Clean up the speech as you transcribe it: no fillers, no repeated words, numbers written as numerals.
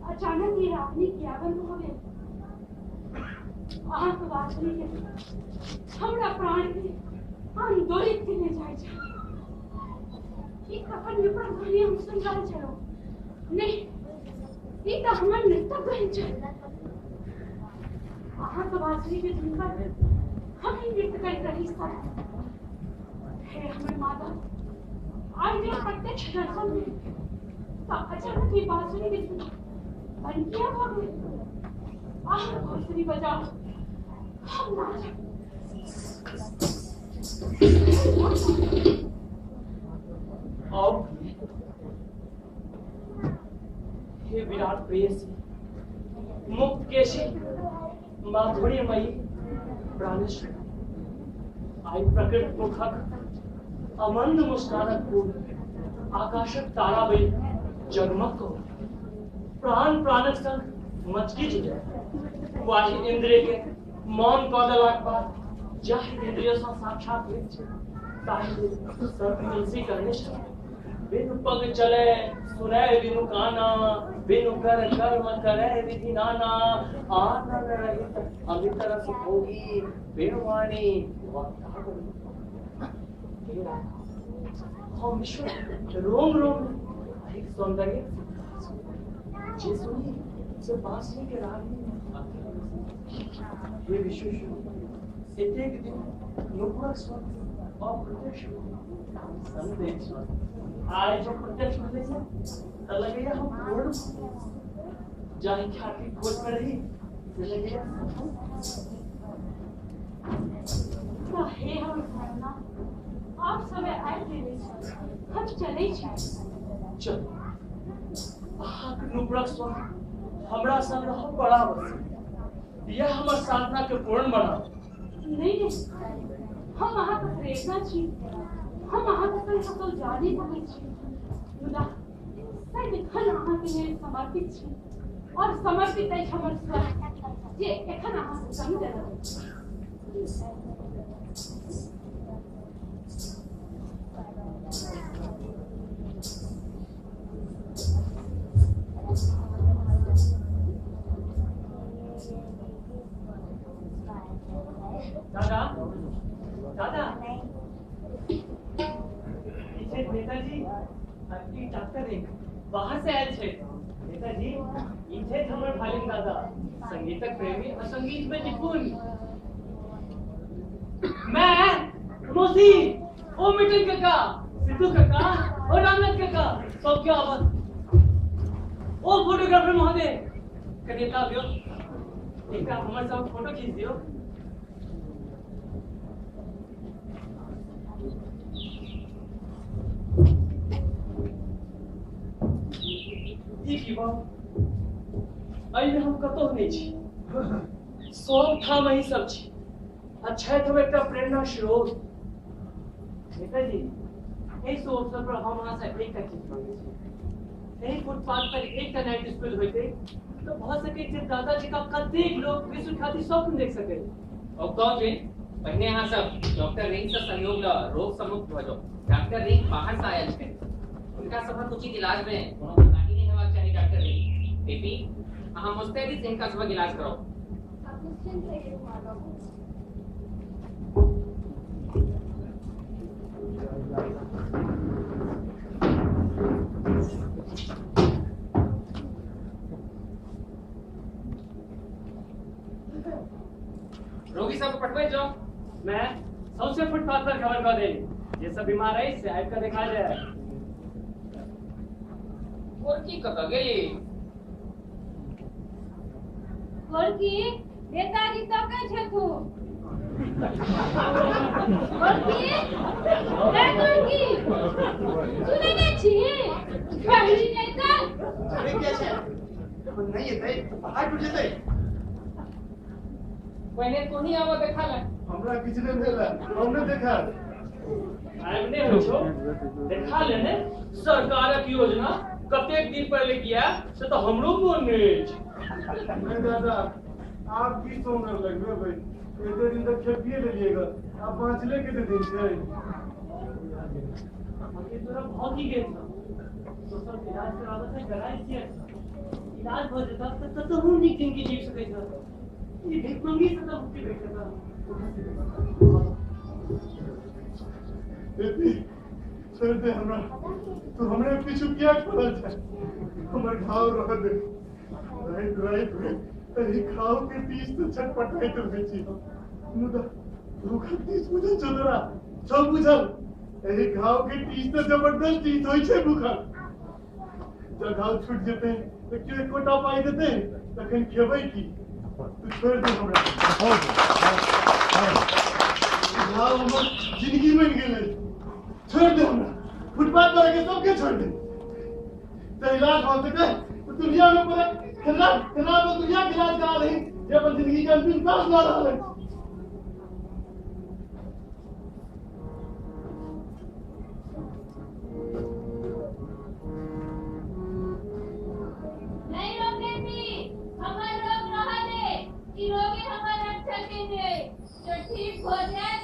अचानक ये रावणी क्या बंद हो गए आह तो बात नहीं है हमरा प्राण के आंदोलित के ले जाए जा ये कफन में पड़ा धनी हम संगाल चलो नहीं ये तो हमर नृत्य बन जाए आह तो बाजरी के धुन पर हम ही नृत्य कर रही सब हे हमर माता आज ये प्रत्यक्ष दर्शन में तो अचानक ये बाजरी के धुन बन किया भागे आह बांसुरी बजाओ हम नाच आओ हे विराट प्रेयसी मुक्त केशी माधुर्यमयी प्राणेश्वरी आई प्रकृत मुखक अमंद मुस्कानक पूर्ण आकाशक ताराबेल जगमग को प्राण प्राणक संग मचकी जुटे वाही इंद्रिय के मौन कौदलाक बाद जाहि इंद्रियों से साक्षात भेद छे ताहि सर्व मिलसी करने छे बिनु पग चले सुने बिनु काना बिनु कर कर्म करे विधि नाना आनंद रहित अमित रस भोगी बिनु वाणी वक्ता हम विश्व रोम रोम एक सौंदर्य जे सुनी से बांसुरी के राग में ये विश्व एक दिन नुपुरक स्वर और प्रत्यक्ष संदेश आज जो प्रत्यक्ष मिले से लगे हम पूर्ण जाने ख्याति खोज में रही लगे हे हम भरना आप समय आए थे हम चले चल आक नुपुरक स्वर हमरा संग हम बड़ा बस यह हमर साधना के पूर्ण बना नहीं हम वहाँ पर प्रेरणा छी हम वहाँ पर सकल जाने सके छी मुदा शायद एखन अहाँ के लिए समर्पित छी और समर्पित है हमर स्वर जे एखन अहाँ से संग दे दादा दादा पीछे नेताजी आपकी डॉक्टर एक बाहर से आए थे नेताजी इथे हमर भालिन दादा संगीतक प्रेमी और संगीत में निपुण मैं मोसी ओ मिटन काका सिद्धू काका और रामनाथ काका सब क्या आवाज ओ फोटोग्राफर महोदय कनेता व्यो एक हमारे साथ फोटो खींच दियो हम कतो नहीं छी सब था वही सब छी अच्छा तो एक प्रेरणा स्रोत नेताजी इस अवसर पर हम वहां से एक चीज मांगे छी एक फुटपाथ पर एक नाइट स्कूल होते तो बहुत सके जे दादाजी का कतेक लोग विश्व ख्याति स्वप्न देख सके और कौन जे पहले यहाँ सब डॉक्टर रिंग से सहयोग ला रोग समुक्त हो जाओ डॉक्टर रिंग बाहर से आयल छे उनका सब उचित इलाज में कोनो बीमारी नहीं हेबाक चाहिए डॉक्टर रिंग बेबी अहाँ मुस्तैदी से इनका सब इलाज करो आप निश्चिंत रहिए माता रोगी सब पटवे जो मैं सबसे फुटपाथ पर खबर कर दे ये सब बीमार है इससे आइब का दिखा जाए और की कह गेली और की नेताजी तकै छथु और की सुने नहीं छी पहली नेता अरे क्या है नहीं है हाथ टूट जते पहले तो नहीं आवा देखा ले हमरा किछ नहीं भेला हमने देखा आइब नहीं हो छो देखा लेने सरकारक योजना कतेक दिन पहले किया से तो हमरो मोन नहीं नहीं दादा आप की सोच लगबे भाई एक दिन तक खेपिए ले लीजिएगा आप बांचले के दिन से ये तोरा बहुत ही गेल था तो सब इलाज करावा से डराई थी। इलाज हो जाता तो हम नीक जिंदगी जी सकै छ। ये भीख मंगी से तो मुक्ति भेटता। बेटी छोड़ दे हमरा, तू हमरे पीछू क्या पड़ल छै? हमर घाव रह दे। राइट अरे घाव के बीच तो छटपटाई तो होई छी। मुदा भूखा तीस बुझल छ तोरा, सब बुझल। एही घाव के तीस तो जबरदस्त तीस होई छै भूखा। जब घाव छूट जेते तो क्यों एक कोटा पाई देते तखन खेबै की? तू छोड़ दे हमरा। घाव हमर जिंदगी बन गेलै। छोड़ दे हमरा, फुटपाथ पर के सबके छोड़ दे। तो इलाज हो सके तो दुनिया में पूरा खिला में दुनिया के इलाज करा रही ये अपन जिंदगी के अंतिम सांस ला रहा है। नहीं रोकेगी, हमारे रोग रहा दे, कि रोगी हमारा रक्षा कीजिए, जो ठीक हो जाए